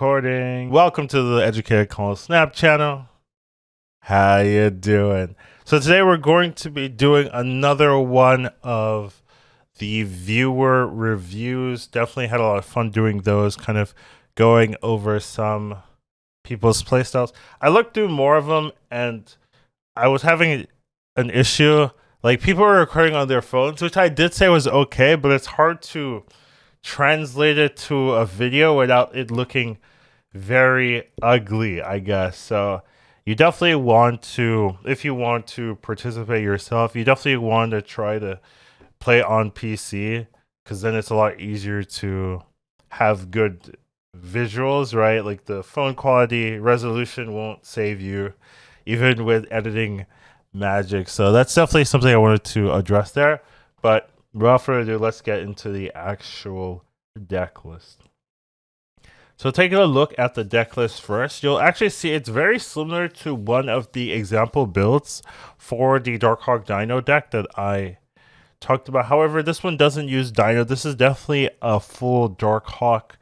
Recording. Welcome to the Educated Call Snap channel. How you doing? So today we're going to be doing another one of the viewer reviews. Definitely had a lot of fun doing those, kind of going over some people's playstyles. I looked through more of them and I was having an issue. Like, people were recording on their phones, which I did say was okay, but it's hard to translate it to a video without it looking very ugly, I guess. So you definitely want to, if you want to participate yourself, you definitely want to try to play on PC, because then it's a lot easier to have good visuals, right? Like, the phone quality resolution won't save you even with editing magic. So that's definitely something I wanted to address there. But without further ado, let's get into the actual deck list. So taking a look at the deck list first, you'll actually see it's very similar to one of the example builds for the DarkHawk Dino deck that I talked about. However, this one doesn't use Dino. This is definitely a full DarkHawk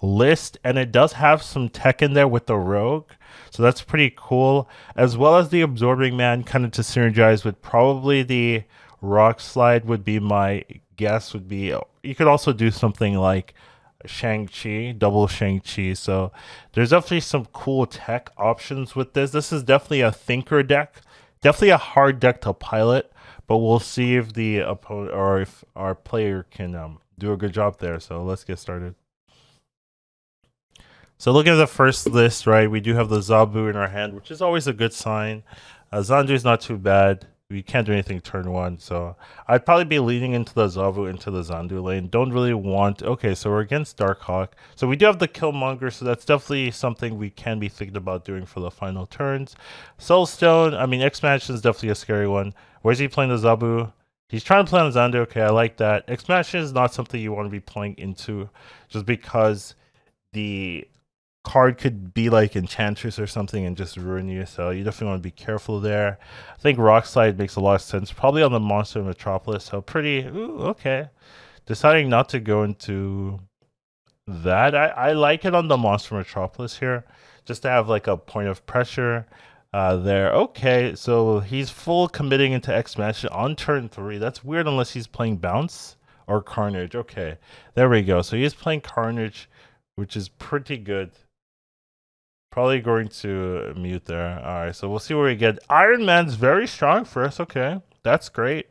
list, and it does have some tech in there with the Rogue. So that's pretty cool, as well as the Absorbing Man, kind of to synergize with probably the Rock Slide would be my guess. Would be, you could also do something like Shang-Chi, double Shang-Chi. So there's definitely some cool tech options with this. This is definitely a thinker deck, definitely a hard deck to pilot, but we'll see if the opponent or if our player can do a good job there. So let's get started. So looking at the first list, right, we do have the Zabu in our hand, which is always a good sign. Zandu is not too bad. We can't do anything turn one, so I'd probably be leaning into the Zabu into the Zandu lane. Don't really want... Okay, so we're against DarkHawk. So we do have the Killmonger, so that's definitely something we can be thinking about doing for the final turns. Soulstone, I mean, X-Mansion is definitely a scary one. Where's he playing the Zabu? He's trying to play on Zandu. Okay, I like that. X-Mansion is not something you want to be playing into, just because the card could be like Enchantress or something and just ruin you, so you definitely want to be careful there. I think Rock Slide makes a lot of sense, probably on the Monster Metropolis, so pretty... Ooh, okay. Deciding not to go into that. I like it on the Monster Metropolis here, just to have like a point of pressure there. Okay, so he's full committing into X-Mansion on turn 3. That's weird unless he's playing Bounce or Carnage. Okay, there we go. So he's playing Carnage, which is pretty good. Probably going to mute there. All right, so we'll see where we get. Iron Man's very strong for us. Okay, that's great.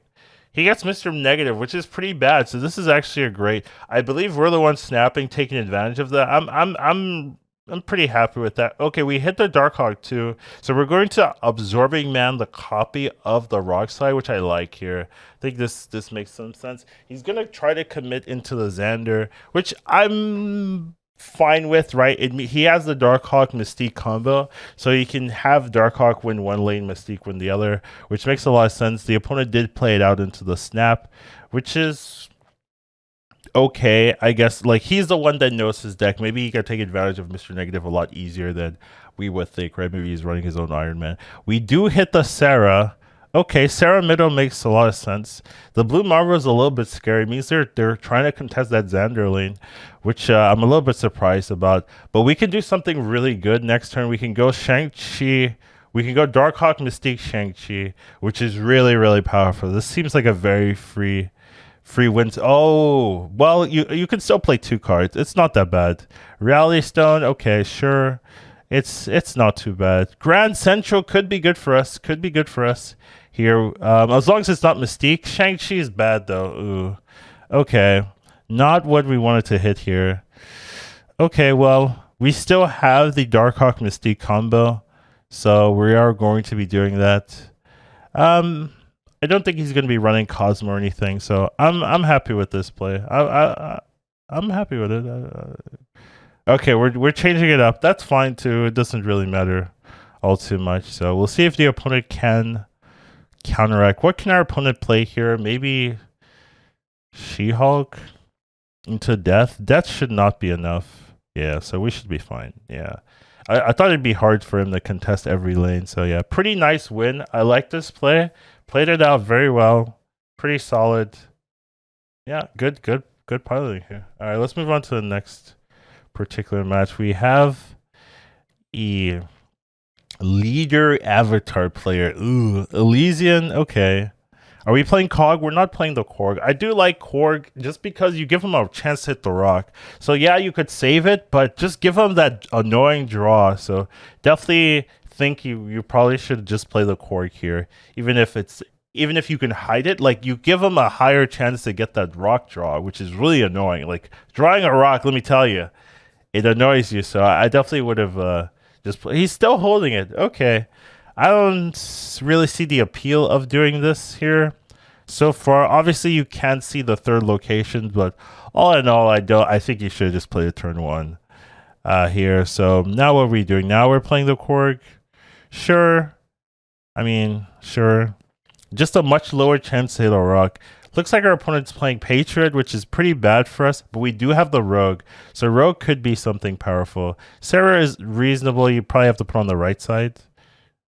He gets Mr. Negative, which is pretty bad. So this is actually a great... I believe we're the ones snapping, taking advantage of that. I'm pretty happy with that. Okay, we hit the DarkHawk too. So we're going to Absorbing Man, the copy of the Rock Slide, which I like here. I think this makes some sense. He's gonna try to commit into the Xander, which I'm fine with, right? He has the DarkHawk Mystique combo, so you can have DarkHawk win one lane, Mystique win the other, which makes a lot of sense. The opponent did play it out into the snap, which is okay, I guess. Like, he's the one that knows his deck. Maybe he can take advantage of Mr. Negative a lot easier than we would think, right? Maybe he's running his own Iron Man. We do hit the Sera. Okay, Sera middle makes a lot of sense. The blue Marvel is a little bit scary. It means they're trying to contest that Xander lane, which I'm a little bit surprised about. But we can do something really good next turn. We can go Shang-Chi. We can go DarkHawk Mystique Shang-Chi, which is really, really powerful. This seems like a very free wins. Oh, well, you can still play 2 cards. It's not that bad. Reality Stone, okay, sure. It's not too bad. Grand Central could be good for us. Could be good for us here, as long as it's not Mystique. Shang-Chi is bad though. Ooh, okay, not what we wanted to hit here. Okay, well, we still have the DarkHawk Mystique combo, so we are going to be doing that. I don't think he's going to be running Cosmo or anything, so I'm happy with this play. I'm happy with it. Okay, we're changing it up. That's fine too. It doesn't really matter all too much. So we'll see if the opponent can counteract. What can our opponent play here? Maybe She-Hulk into Death. Death should not be enough. Yeah, so we should be fine. Yeah, I thought it'd be hard for him to contest every lane. So yeah, pretty nice win. I like this play. Played it out very well. Pretty solid. Yeah, good piloting here. All right, let's move on to the next particular match. We have a leader avatar player. Ooh, Elysian. Okay. Are we playing Cog? We're not playing the Korg. I do like Korg just because you give him a chance to hit the rock. So yeah, you could save it, but just give him that annoying draw. So definitely think you probably should just play the Korg here, even if you can hide it. Like, you give him a higher chance to get that rock draw, which is really annoying. Like, drawing a rock, let me tell you, it annoys you. So I definitely would have just play. He's still holding it. Okay. I don't really see the appeal of doing this here so far. Obviously, you can't see the third location, but all in all, I think you should just play the turn 1 here. So now what are we doing? Now we're playing the Korg. Sure. I mean, sure. Just a much lower chance to hit a rock. Looks like our opponent's playing Patriot, which is pretty bad for us, but we do have the Rogue. So Rogue could be something powerful. Sera is reasonable. You probably have to put on the right side.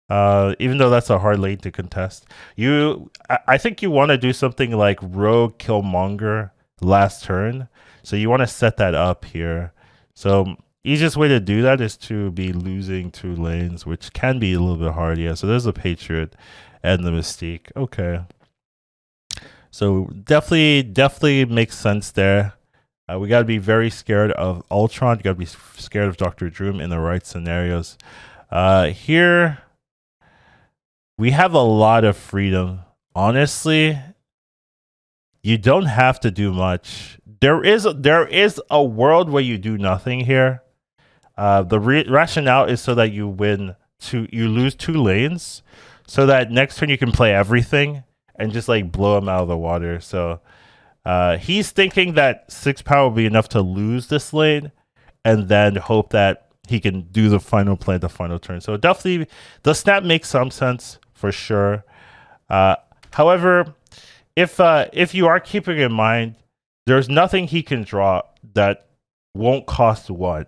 Even though that's a hard lane to contest. I think you want to do something like Rogue Killmonger last turn. So you want to set that up here. So easiest way to do that is to be losing 2 lanes, which can be a little bit hard. Yeah, so there's a Patriot and the Mystique. Okay. So definitely makes sense there. We got to be very scared of Ultron. You got to be scared of Dr. Doom in the right scenarios. Here, we have a lot of freedom. Honestly, you don't have to do much. There is a world where you do nothing here. The rationale is so that you lose 2 lanes, so that next turn you can play everything and just like blow him out of the water. So he's thinking that 6 power will be enough to lose this lane, and then hope that he can do the final play at the final turn. So definitely, the snap makes some sense for sure. However, if you are keeping in mind, there's nothing he can draw that won't cost 1.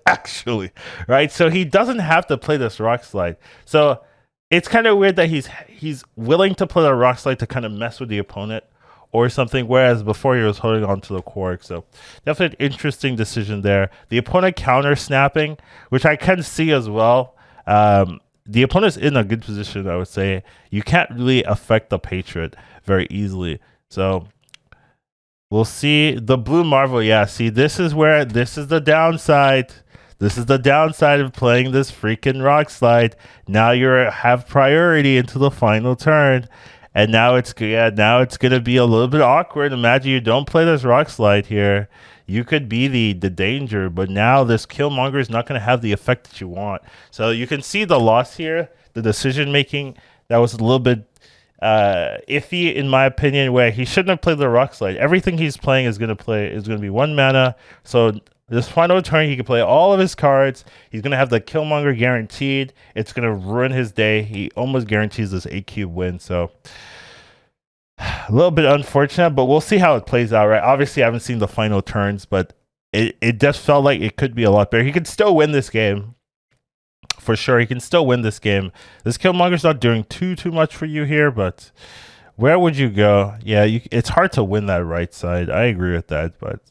Actually, right? So he doesn't have to play this rock slide. So it's kind of weird that he's willing to play the rock slide to kind of mess with the opponent or something, whereas before he was holding on to the Korg. So definitely an interesting decision there. The opponent counter snapping, which I can see as well. The opponent's in a good position, I would say. You can't really affect the Patriot very easily. So we'll see. The Blue Marvel, yeah, see, this is the downside. This is the downside of playing this freaking rock slide. Now you have priority into the final turn. And now it's gonna be a little bit awkward. Imagine you don't play this rock slide here. You could be the danger, but now this Killmonger is not gonna have the effect that you want. So you can see the loss here, the decision making that was a little bit iffy in my opinion, where he shouldn't have played the rock slide. Everything he's playing is gonna be 1 mana. So this final turn, he can play all of his cards. He's going to have the Killmonger guaranteed. It's going to ruin his day. He almost guarantees this 8-cube win. So a little bit unfortunate, but we'll see how it plays out, right? Obviously, I haven't seen the final turns, but it just felt like it could be a lot better. He could still win this game. For sure, he can still win this game. This Killmonger's not doing too much for you here, but where would you go? Yeah, it's hard to win that right side. I agree with that, but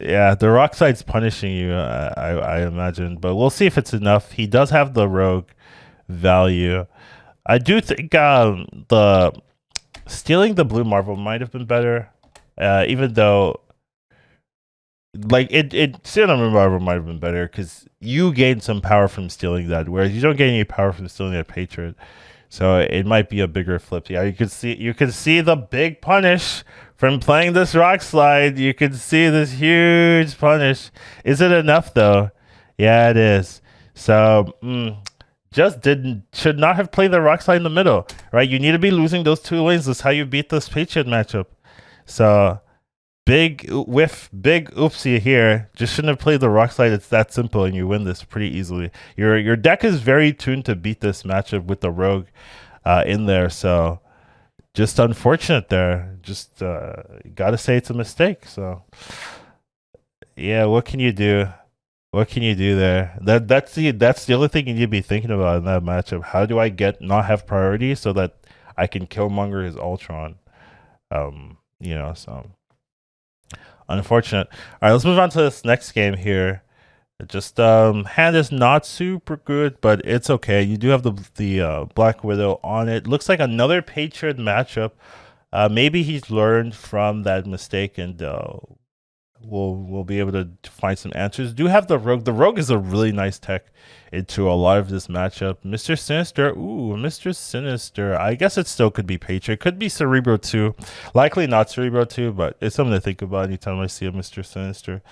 yeah, the rock side's punishing you, I imagine, but we'll see if it's enough. He does have the Rogue value. I do think the stealing the Blue Marvel might have been better, even though like stealing the Blue Marvel might have been better because you gain some power from stealing that, whereas you don't gain any power from stealing that Patriot. So it might be a bigger flip. Yeah, you can see the big punish from playing this rock slide. You can see this huge punish. Is it enough though? Yeah, it is. So should not have played the rock slide in the middle, right? You need to be losing those 2 lanes. That's how you beat this Patriot matchup. So big oopsie here. Just shouldn't have played the rock slide. It's that simple, and you win this pretty easily. Your deck is very tuned to beat this matchup with the Rogue in there. So just unfortunate there. Just gotta say it's a mistake. So yeah, what can you do? What can you do there? That's the only thing you need to be thinking about in that matchup. How do I not have priority so that I can Killmonger his Ultron? So Unfortunate. All right, let's move on to this next game here. Just hand is not super good, but it's okay. You do have the Black Widow on it. Looks like another Patriot matchup. Maybe he's learned from that mistake, and we'll be able to find some answers. Do have the Rogue. The Rogue is a really nice tech into a lot of this matchup. Mr. Sinister. Ooh, Mr. Sinister. I guess it still could be Patriot. Could be Cerebro too. Likely not Cerebro too, but it's something to think about anytime I see a Mr. Sinister.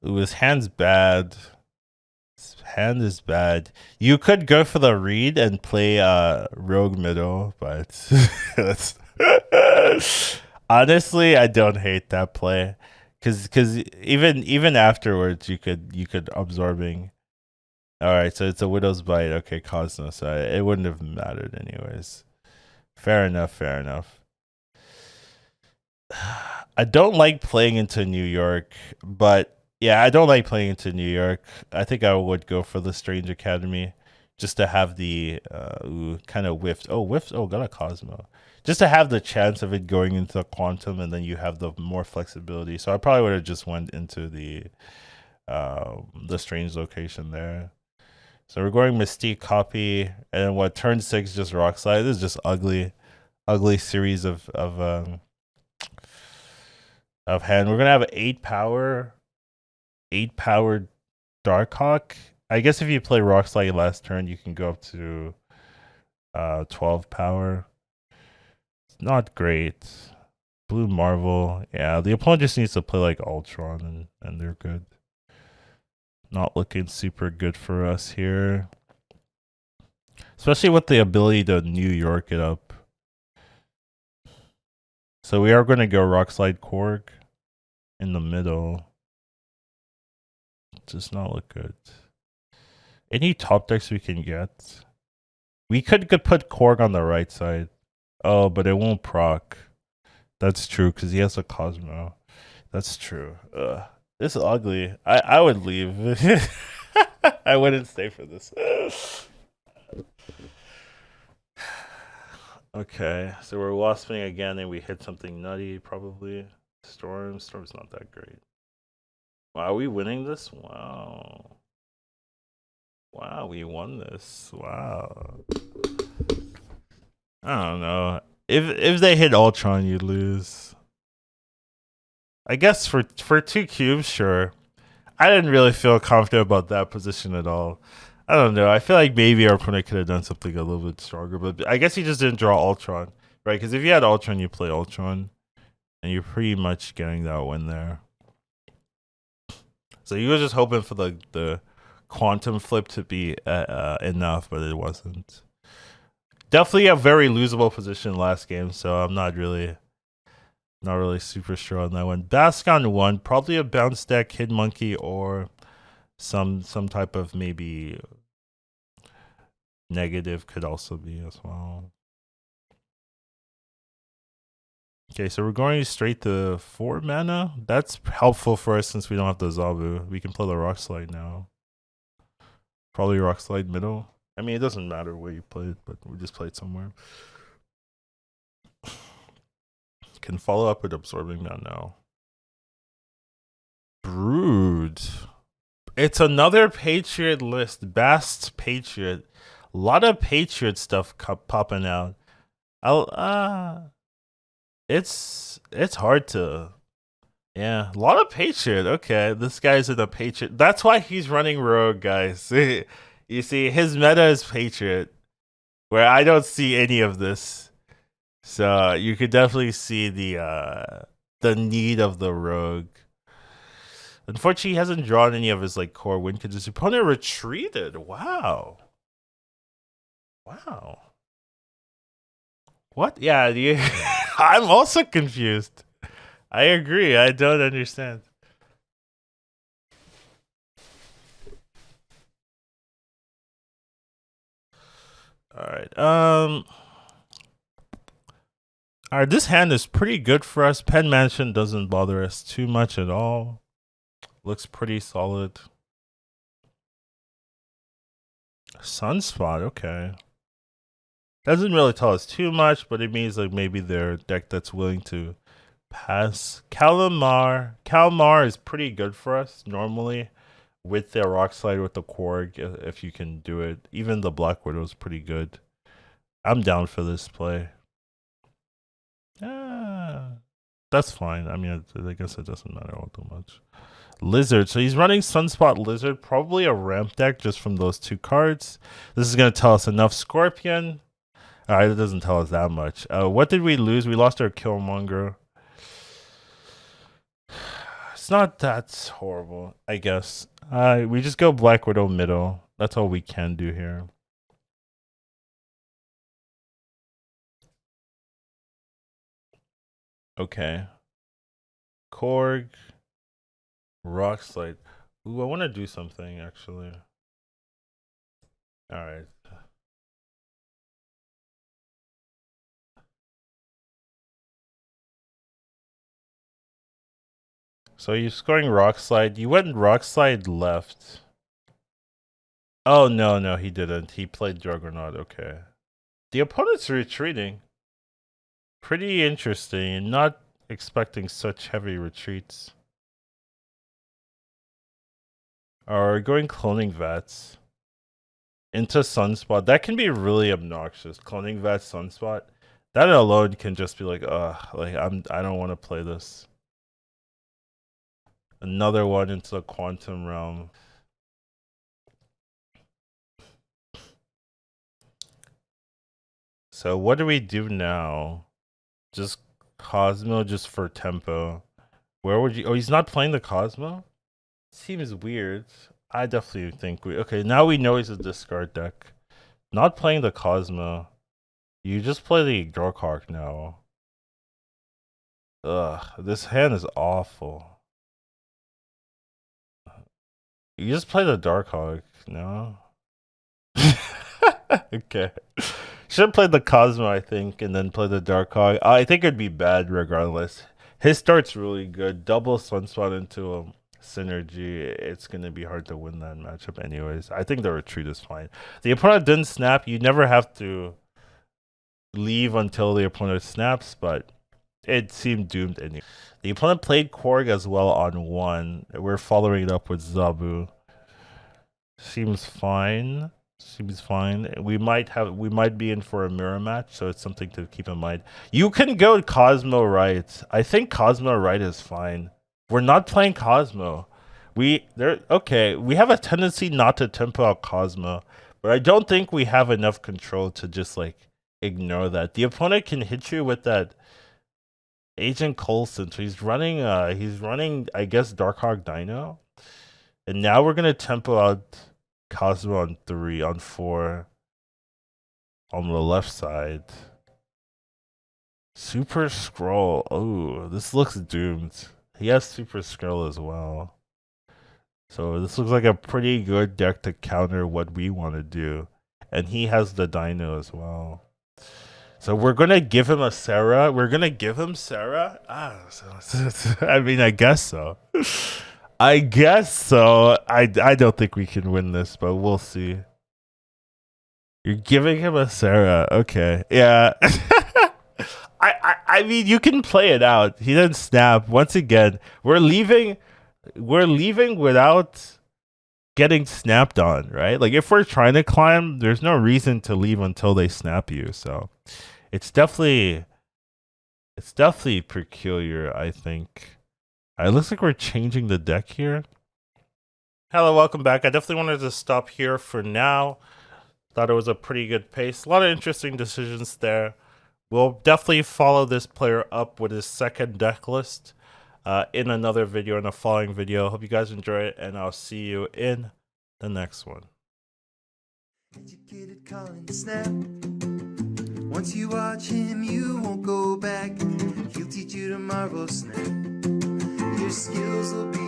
Ooh, his hand's bad. His hand is bad. You could go for the read and play Rogue middle, but that's honestly, I don't hate that play. Cause even afterwards you could absorbing. Alright, so it's a Widow's Bite. Okay, Cosmos. So it wouldn't have mattered anyways. Fair enough, fair enough. I don't like playing into New York, but yeah, I don't like playing into New York. I think I would go for the Strange Academy just to have the kind of whiffed. Oh, whiffed. Oh, got a Cosmo. Just to have the chance of it going into Quantum, and then you have the more flexibility. So I probably would have just went into the Strange location there. So we're going Mystique copy, and what turn 6 just Rock Slide. This is just ugly series of hand. We're gonna have 8 power. 8 powered DarkHawk. I guess if you play Rock Slide last turn, you can go up to 12 power. It's not great. Blue Marvel. Yeah, the opponent just needs to play like Ultron and they're good. Not looking super good for us here. Especially with the ability to New York it up. So we are going to go Rock Slide Korg in the middle. Does not look good. Any top decks we can get? We could put Korg on the right side. Oh, but it won't proc. That's true, because he has a Cosmo. That's true. This is ugly. I would leave. I wouldn't stay for this. Okay, so we're wasping again and we hit something nutty, probably. Storm's not that great. Wow, are we winning this? Wow. Wow, we won this. Wow. I don't know. If they hit Ultron, you lose. I guess for 2 cubes, sure. I didn't really feel confident about that position at all. I don't know. I feel like maybe our opponent could have done something a little bit stronger, but I guess he just didn't draw Ultron, right? Because if you had Ultron, you play Ultron, and you're pretty much getting that win there. So you were just hoping for the quantum flip to be enough, but it wasn't. Definitely a very losable position last game, so I'm not really super sure on that one. Bascon 1, probably a bounce deck, Kid Monkey, or some type of maybe negative could also be as well. Okay, so we're going straight to 4 mana. That's helpful for us since we don't have the Zabu. We can play the Rock Slide now. Probably Rock Slide middle. I mean, it doesn't matter where you play it, but we just play it somewhere. Can follow up with Absorbing Man now. Brood. It's another Patriot list. Bast Patriot. A lot of Patriot stuff popping out. It's hard to. Yeah, a lot of Patriot. Okay, this guy's in a Patriot. That's why he's running Rogue, guys. You see, his meta is Patriot, where I don't see any of this. So you could definitely see the need of the Rogue. Unfortunately, he hasn't drawn any of his like core win because his opponent retreated. Wow. Wow. What? Yeah, I'm also confused. I agree. I don't understand. All right. All right. This hand is pretty good for us. Pen Mansion doesn't bother us too much at all. Looks pretty solid. Sunspot. Okay. Doesn't really tell us too much, but it means like maybe they're a deck that's willing to Pass. Calamar is pretty good for us normally with the Rock Slide with the Korg if you can do it. Even the Black Widow is pretty good. I'm down for this play. That's fine. I mean, I guess it doesn't matter all too much. Lizard. So he's running Sunspot Lizard, probably a ramp deck just from those two cards. This is going to tell us enough Scorpion. All right, it doesn't tell us that much. What did we lose? We lost our Killmonger. It's not that horrible, I guess. We just go Black Widow middle. That's all we can do here. Okay. Korg. Rock Slide. Ooh, I want to do something, actually. Alright. So you're scoring Rock Slide. You went Rock Slide left. Oh, no, he didn't. He played Juggernaut. Okay. The opponent's retreating. Pretty interesting. Not expecting such heavy retreats. Are going Cloning Vats into Sunspot. That can be really obnoxious. Cloning Vats Sunspot. That alone can just be like, like I don't want to play this. Another one into the Quantum Realm. So what do we do now? Just Cosmo just for tempo. Where would you... Oh, he's not playing the Cosmo? Seems weird. I definitely think okay, now we know he's a discard deck. Not playing the Cosmo. You just play the DarkHawk now. Ugh, this hand is awful. You just play the DarkHawk, no? Okay. Should have played the Cosmo, I think, and then play the DarkHawk. I think it'd be bad regardless. His start's really good. Double Sunspot into a synergy. It's going to be hard to win that matchup anyways. I think the retreat is fine. The opponent didn't snap. You never have to leave until the opponent snaps, but it seemed doomed anyway. The opponent played Korg as well on 1. We're following it up with Zabu. Seems fine. Seems fine. We might be in for a mirror match, so it's something to keep in mind. You can go Cosmo right. I think Cosmo right is fine. We're not playing Cosmo. We have a tendency not to tempo out Cosmo, but I don't think we have enough control to just like ignore that. The opponent can hit you with that Agent Coulson. So he's running I guess DarkHawk Dino. And now we're gonna tempo out Cosmo on 3, on 4, on the left side. Super Scroll. Oh, this looks doomed. He has Super Scroll as well. So this looks like a pretty good deck to counter what we want to do. And he has the Dino as well. So we're going to give him a Sera. We're going to give him Sera? I mean, I guess so. I guess so. I don't think we can win this, but we'll see. You're giving him a Sera. Okay. Yeah. I mean, you can play it out. He didn't snap. Once again, we're leaving without getting snapped on, right? Like if we're trying to climb, there's no reason to leave until they snap you. So it's definitely peculiar, I think. It looks like we're changing the deck here. Hello, welcome back. I definitely wanted to stop here for now. Thought it was a pretty good pace. A lot of interesting decisions there. We'll definitely follow this player up with his second deck list in another video, in a following video. Hope you guys enjoy it, and I'll see you in the next one. Educated calling snap. Once you watch him, you won't go back. He'll teach you to marvel snap. Your skills will be